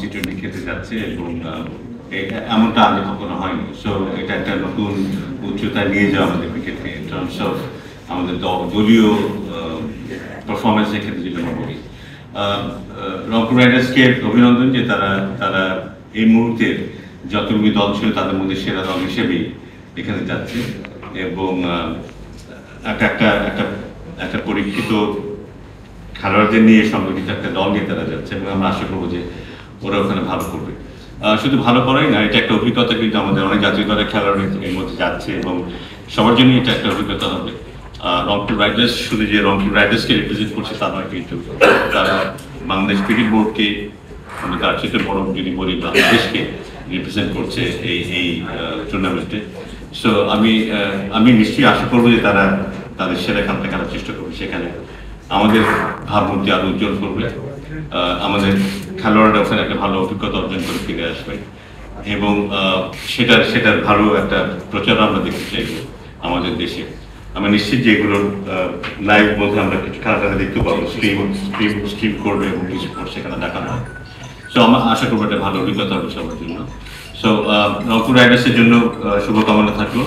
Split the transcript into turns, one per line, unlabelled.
T twenty খেলতে যাচ্ছে এবং এমনটা আগে কখনো হয়নি। সো এটা একটা নতুন উচ্চতায় নিয়ে যাওয়া আমাদের ক্রিকেটকে ইন টার্মস অফ আমাদের দলীয় পারফরমেন্সের ক্ষেত্রে যেটা আমরা বলি। রংপুর রাইডার্সকে অভিনন্দন যে তারা তারা এই মুহূর্তে যতগুলি দল ছিল তাদের মধ্যে সেরা দল হিসেবেই এখানে যাচ্ছে এবং একটা একটা একটা পরীক্ষিত খেলোয়াড়দের নিয়ে সংগঠিত একটা দল নিয়ে তারা যাচ্ছে এবং আমরা আশা করবো যে ওরা ওখানে ভালো করবে। শুধু ভালো করাই না, এটা একটা অভিজ্ঞতা, কিন্তু আমাদের অনেক জাতীয় দলের খেলোয়াড় এর মধ্যে যাচ্ছে এবং সবার জন্য এটা একটা অভিজ্ঞতা হবে। রংপুর রাইডার্স শুধু যে রংপুর রাইডার্সকে রিপ্রেজেন্ট করছে তা নয়, কিন্তু তারা বাংলাদেশ ক্রিকেট বোর্ডকে, আমি তার চেয়ে বড় যদি বলি বাংলাদেশকে রিপ্রেজেন্ট করছে এই টুর্নামেন্টে। সো আমি নিশ্চয়ই আশা করবো যে তারা তাদের সেরা খেলাটা খেলার চেষ্টা করবে, সেখানে আমাদের ভাবমূর্তি আরো উজ্জ্বল করবে, আমাদের খেলোয়াড়রা ওখানে একটা ভালো অভিজ্ঞতা অর্জন করে ফিরে আসবে এবং সেটার ভালো একটা প্রচার আমরা দেখতে চাইব আমাদের দেশে। আমরা নিশ্চিত যে এগুলোর লাইভ মধ্যে আমরা কিছু খেলাটা দেখতে পাবো, স্ট্রিম করবে এবং কিছু সেখানে দেখানো হবে। সো আমরা আশা করবো একটা ভালো অভিজ্ঞতা হবে সবার জন্য। সো রংপুর রাইডার্সের জন্য শুভকামনা থাকলো।